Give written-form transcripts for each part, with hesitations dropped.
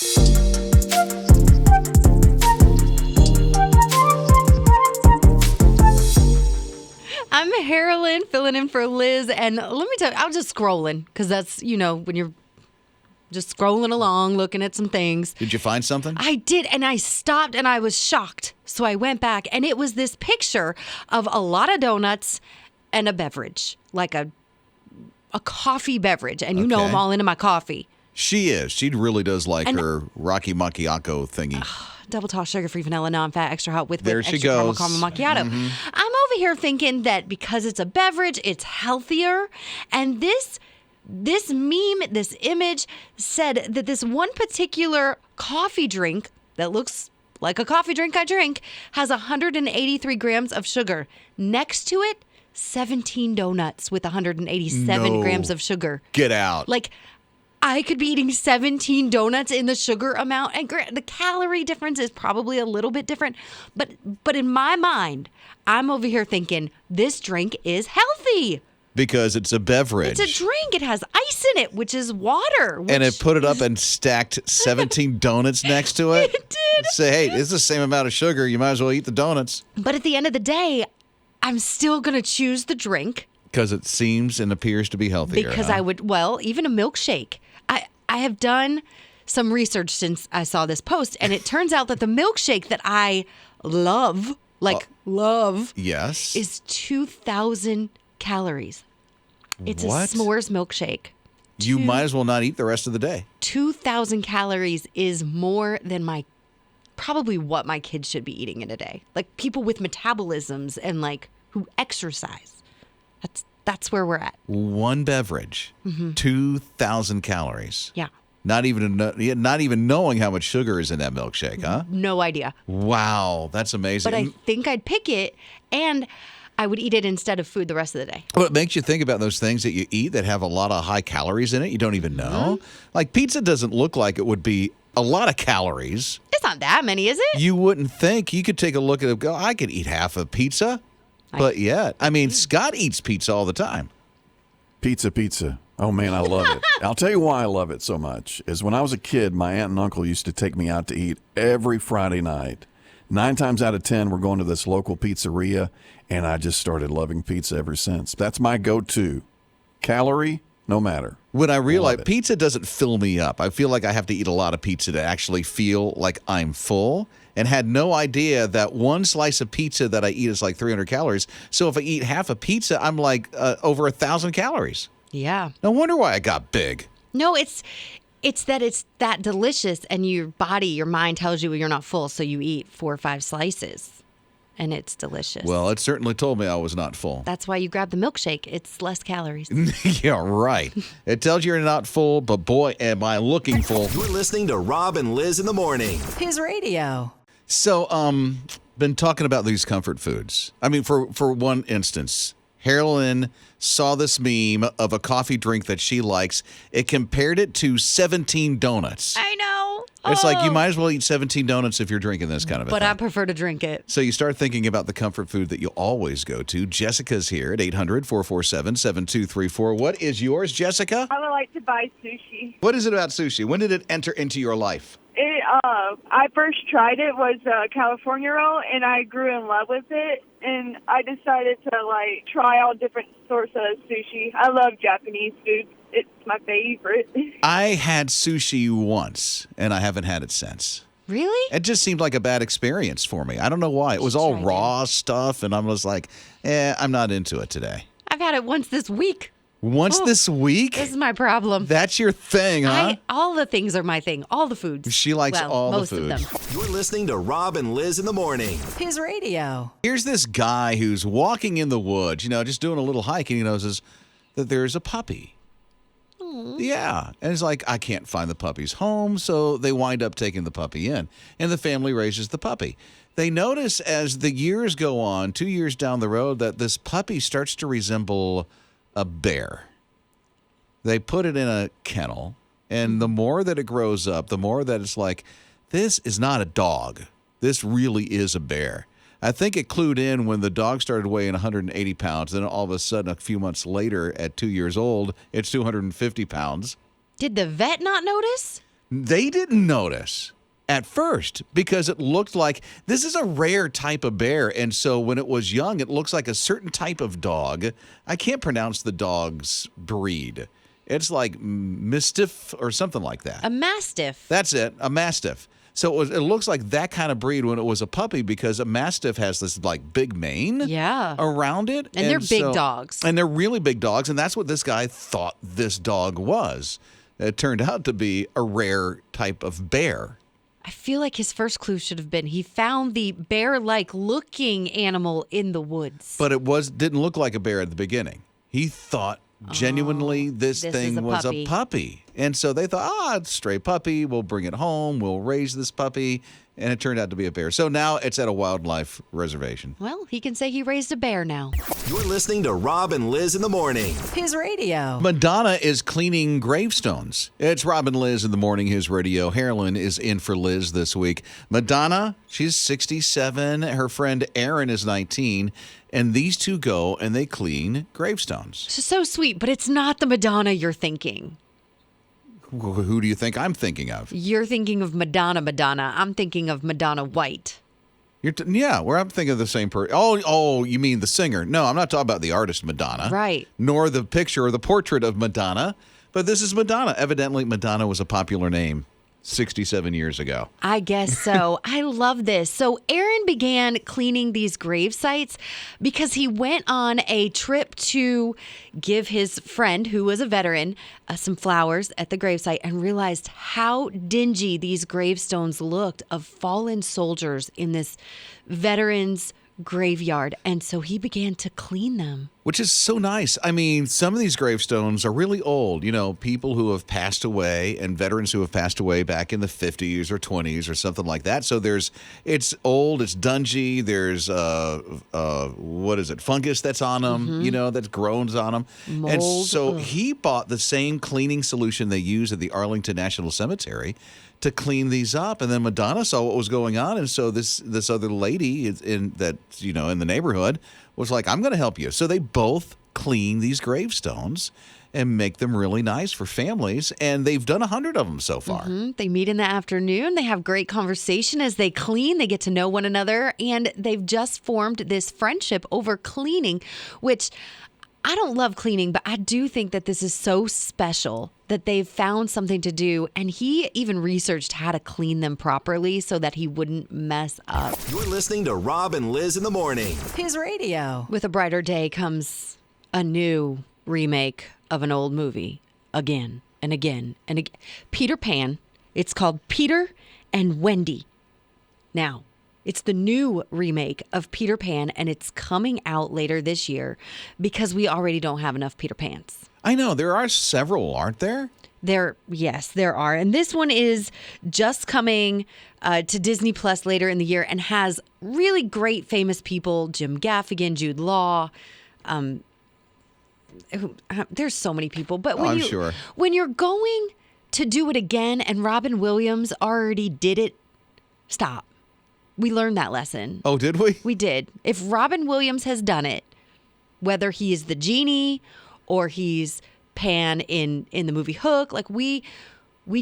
I'm Marilyn, filling in for Liz, and let me tell you, I was just scrolling, because that's, when you're just scrolling along, looking at some things. Did you find something? I did, and I stopped, and I was shocked. So I went back, and it was this picture of a lot of donuts and a beverage, like a coffee beverage, and you know I'm all into my coffee. She is. She really does like her Rocky Macchiato thingy. Double toss, sugar-free, vanilla, non-fat, extra hot with there she extra goes. caramel macchiato. Mm-hmm. I'm over here thinking that because it's a beverage, it's healthier. And this meme, this image said that this one particular coffee drink that looks like a coffee drink I drink has 183 grams of sugar. Next to it, 17 donuts with 187 grams of sugar. Get out. Like, I could be eating 17 donuts in the sugar amount, and the calorie difference is probably a little bit different. But in my mind, I'm over here thinking this drink is healthy. Because it's a beverage. It's a drink. It has ice in it, which is water. And it put it up and stacked 17 donuts next to it? It did. Say, hey, it's the same amount of sugar. You might as well eat the donuts. But at the end of the day, I'm still going to choose the drink. Because it seems and appears to be healthier. Because I would, even a milkshake. I have done some research since I saw this post, and it turns out that the milkshake that I love, love, yes, is 2,000 calories. It's what? A s'mores milkshake. You might as well not eat the rest of the day. 2,000 calories is more than probably what my kids should be eating in a day. Like people with metabolisms and who exercise. That's where we're at. One beverage, 2,000 calories. Yeah. Not even knowing how much sugar is in that milkshake, huh? No idea. Wow, that's amazing. But I think I'd pick it, and I would eat it instead of food the rest of the day. Well, it makes you think about those things that you eat that have a lot of high calories in it. You don't even know. Like pizza doesn't look like it would be a lot of calories. It's not that many, is it? You wouldn't think. You could take a look at it and go, I could eat half a pizza. But yet, Scott eats pizza all the time. Pizza. Oh, man, I love it. I'll tell you why I love it so much is when I was a kid, my aunt and uncle used to take me out to eat every Friday night. 9 times out of 10, we're going to this local pizzeria, and I just started loving pizza ever since. That's my go-to. Calorie, no matter. When I realize pizza doesn't fill me up, I feel like I have to eat a lot of pizza to actually feel like I'm full. And had no idea that one slice of pizza that I eat is like 300 calories. So if I eat half a pizza, I'm like over 1,000 calories. Yeah. No wonder why I got big. No, it's that delicious, and your mind tells you you're not full, so you eat 4 or 5 slices, and it's delicious. Well, it certainly told me I was not full. That's why you grab the milkshake. It's less calories. Yeah, right. It tells you you're not full, but boy, am I looking full. You're listening to Rob and Liz in the morning. His radio. So, been talking about these comfort foods. For one instance, Carolyn saw this meme of a coffee drink that she likes. It compared it to 17 donuts. I know. It's like you might as well eat 17 donuts if you're drinking this kind of a thing. But I prefer to drink it. So you start thinking about the comfort food that you always go to. Jessica's here at 800-447-7234. What is yours, Jessica? I would like to buy sushi. What is it about sushi? When did it enter into your life? I first tried it was a California roll, and I grew in love with it, and I decided to try all different sorts of sushi. I love Japanese food. It's my favorite. I had sushi once, and I haven't had it since. Really? It just seemed like a bad experience for me. I don't know why. It was all raw stuff, and I was like, I'm not into it today. I've had it once this week. Once this week? This is my problem. That's your thing, huh? All the things are my thing. All the foods. She likes all the food. Most of them. You're listening to Rob and Liz in the morning. His radio. Here's this guy who's walking in the woods, just doing a little hike, and he notices that there's a puppy. Aww. Yeah. And it's like, I can't find the puppy's home, so they wind up taking the puppy in. And the family raises the puppy. They notice as the years go on, 2 years down the road, that this puppy starts to resemble a bear. They put it in a kennel, and the more that it grows up, the more that it's like, this is not a dog. This really is a bear. I think it clued in when the dog started weighing 180 pounds. Then all of a sudden, a few months later, at 2 years old, it's 250 pounds. Did the vet not notice? They didn't notice at first because it looked like this is a rare type of bear. And so when it was young, it looks like a certain type of dog. I can't pronounce the dog's breed. It's like Mastiff or something like that. A Mastiff. That's it, a Mastiff. So it looks like that kind of breed when it was a puppy because a Mastiff has this like big mane around it. And they're big dogs. And they're really big dogs. And that's what this guy thought this dog was. It turned out to be a rare type of bear. I feel like his first clue should have been he found the bear-like looking animal in the woods. But it didn't look like a bear at the beginning. He thought genuinely this thing was a puppy. And so they thought, it's a stray puppy. We'll bring it home. We'll raise this puppy. And it turned out to be a bear. So now it's at a wildlife reservation. Well, he can say he raised a bear now. You're listening to Rob and Lizz in the morning. His radio. Madonna is cleaning gravestones. It's Rob and Lizz in the morning, his radio. Carolyn is in for Liz this week. Madonna, she's 67. Her friend Erin is 19. And these two go and they clean gravestones. So sweet, but it's not the Madonna you're thinking. Who do you think I'm thinking of? You're thinking of Madonna. I'm thinking of Madonna White. Where I'm thinking of the same person. Oh, you mean the singer? No, I'm not talking about the artist Madonna. Right. Nor the picture or the portrait of Madonna. But this is Madonna. Evidently, Madonna was a popular name 67 years ago. I guess so. I love this. So Aaron began cleaning these grave sites because he went on a trip to give his friend, who was a veteran, some flowers at the gravesite and realized how dingy these gravestones looked of fallen soldiers in this veterans' graveyard. And so he began to clean them. Which is so nice. I mean, some of these gravestones are really old. You know, people who have passed away and veterans who have passed away back in the 50s or 20s or something like that. So it's old, it's dungy. There's, fungus that's on them, that grows on them. Mold. And so he bought the same cleaning solution they use at the Arlington National Cemetery to clean these up. And then Madonna saw what was going on. And so this other lady in the neighborhood was like, I'm going to help you. So they both clean these gravestones and make them really nice for families. And they've done 100 of them so far. Mm-hmm. They meet in the afternoon. They have great conversation as they clean. They get to know one another. And they've just formed this friendship over cleaning, which I don't love cleaning, but I do think that this is so special that they've found something to do. And he even researched how to clean them properly so that he wouldn't mess up. You're listening to Rob and Lizz in the morning. His radio. With a brighter day comes a new remake of an old movie again and again and again. Peter Pan. It's called Peter and Wendy. Now, it's the new remake of Peter Pan, and it's coming out later this year because we already don't have enough Peter Pans. I know. There are several, aren't there? Yes, there are. And this one is just coming to Disney Plus later in the year and has really great famous people, Jim Gaffigan, Jude Law. There's so many people. But when you're going to do it again and Robin Williams already did it, stop. We learned that lesson. Oh, did we? We did. If Robin Williams has done it, whether he is the genie or he's Pan in the movie Hook, like we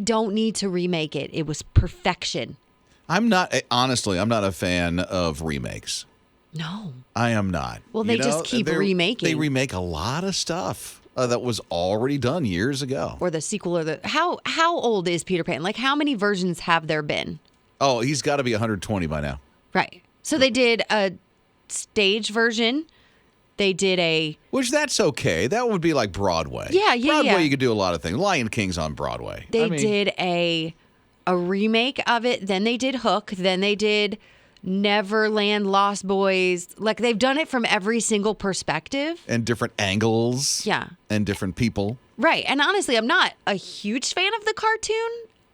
don't need to remake it. It was perfection. I'm not a fan of remakes. No. I am not. Well, they just keep remaking. They remake a lot of stuff that was already done years ago. Or the sequel or how old is Peter Pan? Like how many versions have there been? Oh, he's got to be 120 by now. Right. So they did a stage version. They did Which that's okay. That would be like Broadway. Yeah. Broadway, you could do a lot of things. Lion King's on Broadway. They did a remake of it. Then they did Hook. Then they did Neverland, Lost Boys. Like they've done it from every single perspective. And different angles. Yeah. And different people. Right. And honestly, I'm not a huge fan of the cartoon.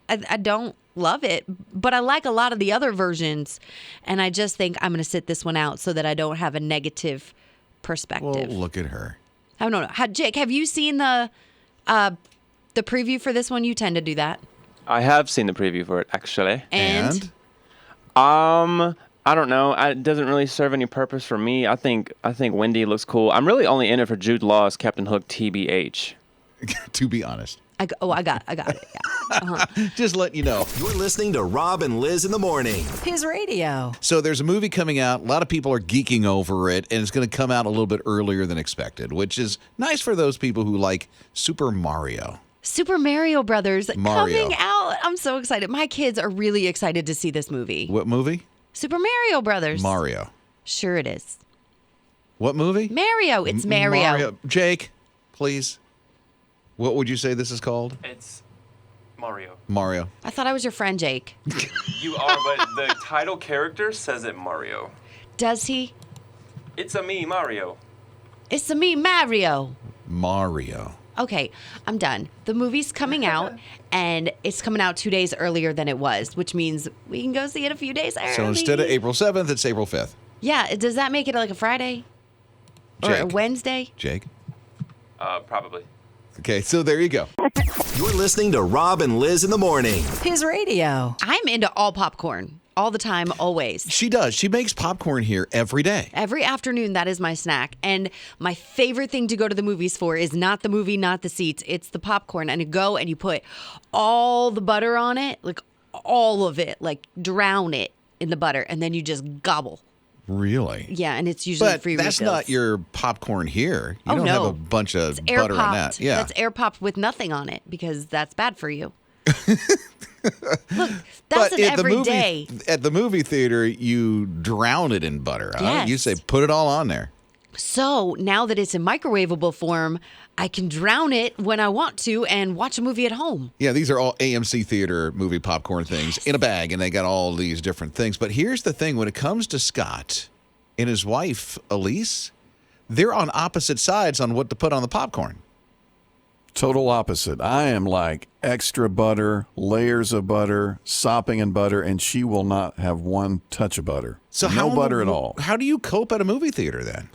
I don't love it, but I like a lot of the other versions. And I just think I'm going to sit this one out so that I don't have a negative perspective. Well, look at her. I don't know. Jake, have you seen the preview for this one? You tend to do that. I have seen the preview for it, actually. And? I don't know. It doesn't really serve any purpose for me. I think Wendy looks cool. I'm really only in it for Jude Law as Captain Hook, TBH. To be honest. I got it. Yeah. Just letting you know. You're listening to Rob and Liz in the morning. His radio. So there's a movie coming out. A lot of people are geeking over it, and it's going to come out a little bit earlier than expected, which is nice for those people who like Super Mario. Super Mario Brothers Mario. coming out. I'm so excited. My kids are really excited to see this movie. What movie? Super Mario Brothers. Mario. Sure it is. What movie? Mario. It's Mario. Jake, please. What would you say this is called? It's Mario. Mario. I thought I was your friend, Jake. You are, but the title character says it Mario. Does he? It's a me, Mario. It's a me, Mario. Mario. Okay, I'm done. The movie's coming out, and it's coming out 2 days earlier than it was, which means we can go see it a few days early. So instead of April 7th, it's April 5th. Yeah, does that make it like a Friday? Or a Jake. Wednesday? Jake? Probably. Okay, so there you go. You're listening to Rob and Liz in the morning. His radio. I'm into all popcorn, all the time, always. She does. She makes popcorn here every day. Every afternoon, that is my snack. And my favorite thing to go to the movies for is not the movie, not the seats. It's the popcorn. And you go and you put all the butter on it, like all of it, like drown it in the butter. And then you just gobble. Really? Yeah, and it's usually But free that's refills. not your popcorn here. You Oh, don't no. have a bunch of It's air butter popped. on that. Yeah. That's air popped with nothing on it because that's bad for you. Look, that's an everyday. At the movie theater, you drown it in butter. Huh? Yes. You say, put it all on there. So now that it's in microwavable form, I can drown it when I want to and watch a movie at home. Yeah, these are all AMC theater movie popcorn things in a bag, and they got all these different things. But here's the thing. When it comes to Scott and his wife, Elise, they're on opposite sides on what to put on the popcorn. Total opposite. I am like extra butter, layers of butter, sopping in butter, and she will not have one touch of butter. So no butter at all. How do you cope at a movie theater then?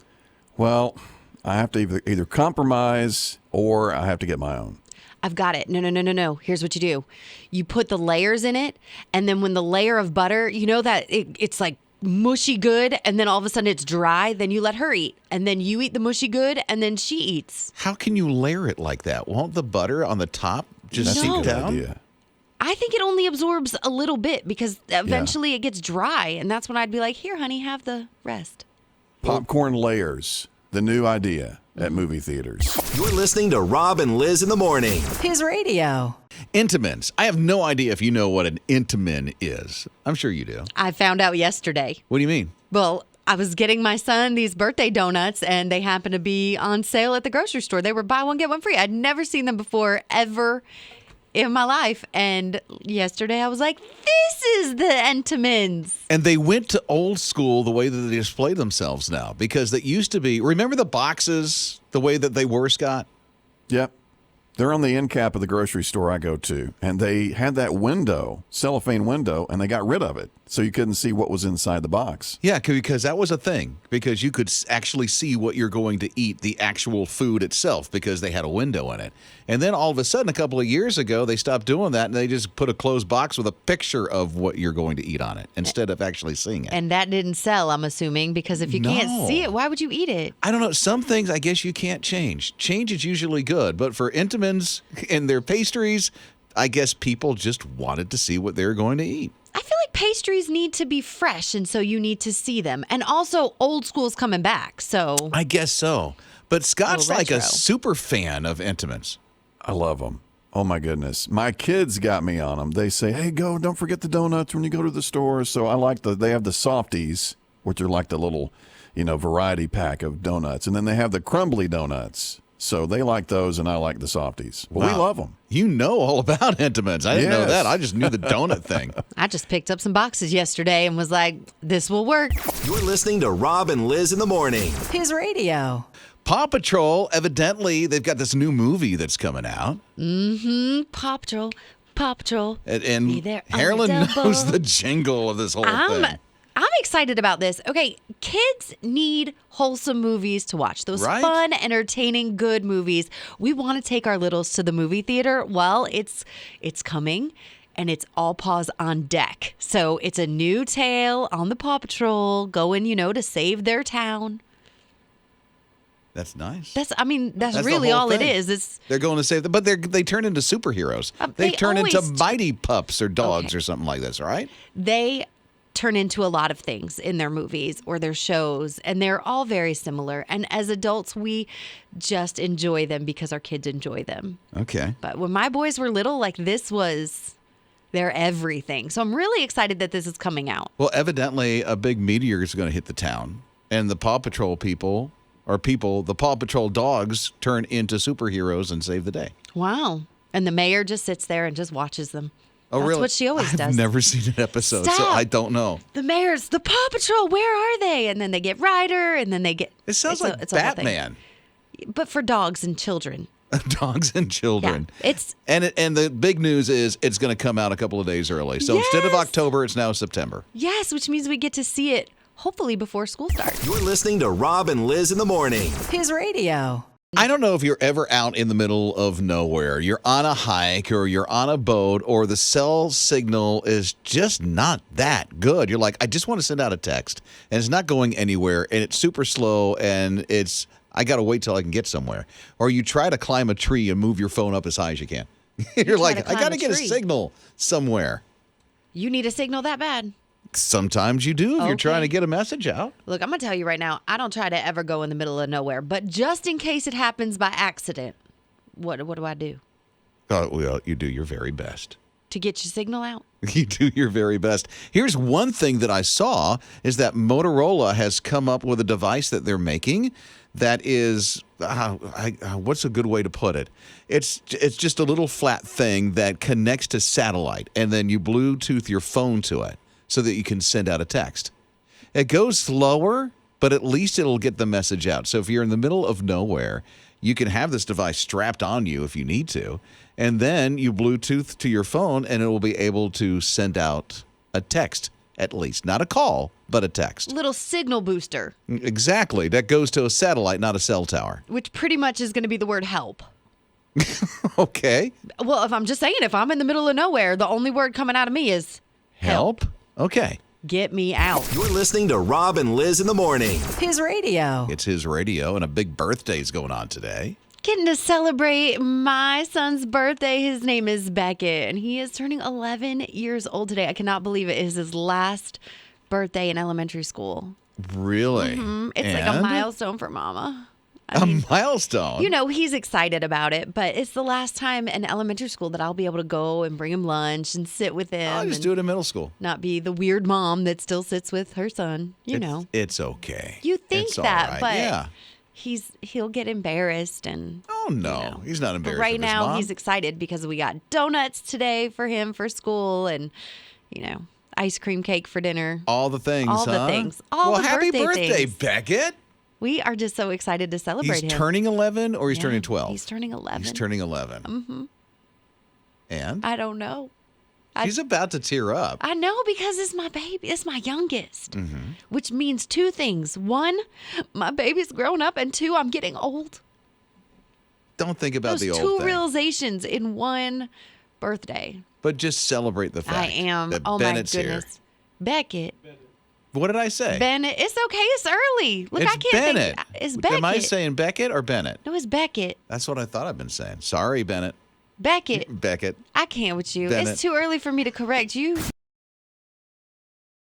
Well, I have to either compromise or I have to get my own. I've got it. No. Here's what you do. You put the layers in it, and then when the layer of butter, you know that it's like mushy good, and then all of a sudden it's dry, then you let her eat. And then you eat the mushy good, and then she eats. How can you layer it like that? Won't the butter on the top just That's seep a good down? idea. I think it only absorbs a little bit because eventually it gets dry, and that's when I'd be like, here, honey, have the rest. Popcorn layers, the new idea at movie theaters. You're listening to Rob and Liz in the morning. His radio. Intamins. I have no idea if you know what an Intamin is. I'm sure you do. I found out yesterday. What do you mean? Well, I was getting my son these birthday donuts, and they happened to be on sale at the grocery store. They were buy one, get one free. I'd never seen them before, ever in my life. And yesterday I was like, this is the Entenmann's. And they went to old school the way that they display themselves now, because that used to be, remember the boxes, the way that they were, Scott? Yep. They're on the end cap of the grocery store I go to, and they had that window, cellophane window, and they got rid of it, so you couldn't see what was inside the box. Yeah, because that was a thing, because you could actually see what you're going to eat, the actual food itself, because they had a window in it. And then all of a sudden, a couple of years ago, they stopped doing that, and they just put a closed box with a picture of what you're going to eat on it, instead of actually seeing it. And that didn't sell, I'm assuming, because if you can't see it, why would you eat it? I don't know. Some things I guess you can't change. Change is usually good, but for Entenmann's and their pastries, I guess people just wanted to see what they're going to eat. I feel like pastries need to be fresh, and so you need to see them. And also, old school's coming back, so... I guess so. But Scott's like a retro. super fan of Entenmann's. I love them. Oh, my goodness. My kids got me on them. They say, hey, don't forget the donuts when you go to the store. So I like they have the softies, which are like the little, variety pack of donuts. And then they have the crumbly donuts. So they like those, and I like the softies. Well, we Wow. love them. You know all about Entenmann's. I didn't know Yes. that. I just knew the donut thing. I just picked up some boxes yesterday and was like, this will work. You're listening to Rob and Liz in the morning. His radio. Paw Patrol, evidently, they've got this new movie that's coming out. Paw Patrol, Paw Patrol. And Be there on Harlan double. knows the jingle of this whole thing. I'm excited about this. Okay, kids need wholesome movies to watch. Those Right? fun, entertaining, good movies. We want to take our littles to the movie theater. Well, it's coming, and it's all paws on deck. So it's a new tale on the Paw Patrol going, to save their town. That's nice. That's That's really the whole all it thing. is. They're going to save them, but they turn into superheroes. They turn into always mighty pups or dogs Okay. or something like this, right? They turn into a lot of things in their movies or their shows, and they're all very similar. And as adults, we just enjoy them because our kids enjoy them. Okay. But when my boys were little, like this was their everything. So I'm really excited that this is coming out. Well, evidently, a big meteor is going to hit the town, and the Paw Patrol the Paw Patrol dogs turn into superheroes and save the day. Wow. And the mayor just sits there and just watches them. Oh, That's really? what she always I've does. never seen an episode, so Stop. I don't know. The mayor's, the Paw Patrol, where are they? And then they get Ryder, and then they get... It sounds it's like it's a whole thing. Batman. But for dogs and children. Dogs and children. Yeah, it's... And the big news is it's going to come out a couple of days early. So instead of Yes. October, it's now September. Yes, which means we get to see it hopefully before school starts. You're listening to Rob and Lizz in the morning. His radio. I don't know if you're ever out in the middle of nowhere. You're on a hike or you're on a boat or the cell signal is just not that good. You're like, I just want to send out a text and it's not going anywhere and it's super slow and I got to wait till I can get somewhere. Or you try to climb a tree and move your phone up as high as you can. You're try like, to I climb got to a get a tree. signal somewhere. You need a signal that bad? Sometimes you do if you're trying Okay. to get a message out. Look, I'm going to tell you right now, I don't try to ever go in the middle of nowhere. But just in case it happens by accident, what do I do? Oh, well, you do your very best. To get your signal out? You do your very best. Here's one thing that I saw is that Motorola has come up with a device that they're making that is, what's a good way to put it? It's just a little flat thing that connects to satellite, and then you Bluetooth your phone to it so that you can send out a text. It goes slower, but at least it'll get the message out. So if you're in the middle of nowhere, you can have this device strapped on you if you need to, and then you Bluetooth to your phone, and it will be able to send out a text, at least. Not a call, but a text. Little signal booster, Exactly. That goes to a satellite, not a cell tower. which pretty much is going to be the word help. Okay. Well, if I'm in the middle of nowhere, the only word coming out of me is Help? Okay. get me out. You're listening to Rob and Lizz in the morning. His radio. It's his radio, and a big birthday's going on today. Getting to celebrate my son's birthday. His name is Beckett, and he is turning 11 years old today. I cannot believe it is his last birthday in elementary school. Really? It's like a And? milestone for Mama. A milestone? You know, he's excited about it, but it's the last time in elementary school that I'll be able to go and bring him lunch and sit with him. I'll just and do it in middle school. not be the weird mom that still sits with her son. You know. It's okay. You think It's all that, right. but Yeah. he'll get embarrassed and Oh, no. you know. He's not But embarrassed right of his now mom. he's excited because we got donuts today for him for school and ice cream cake for dinner. All the things, All the huh? things. All well, the happy birthday things. Beckett. We are just so excited to celebrate He's him. turning 11 or he's Yeah, turning 12? He's turning 11. He's turning 11. Mm-hmm. And? I don't know. He's about to tear up. I know because it's my baby. It's my youngest, Mm-hmm. which means two things. One, my baby's grown up, and two, I'm getting old. Don't think about Those the old two thing. realizations in one birthday. But just celebrate the fact I am. that Oh Bennett's my here. goodness. Beckett. What did I say? Bennett. It's okay. It's early. Look, it's I can't Bennett. think. It's Beckett. Am I saying Beckett or Bennett? No, it's Beckett. That's what I thought I've been saying. Sorry, Bennett. Beckett. Beckett. I can't with you. Bennett. It's too early for me to correct you.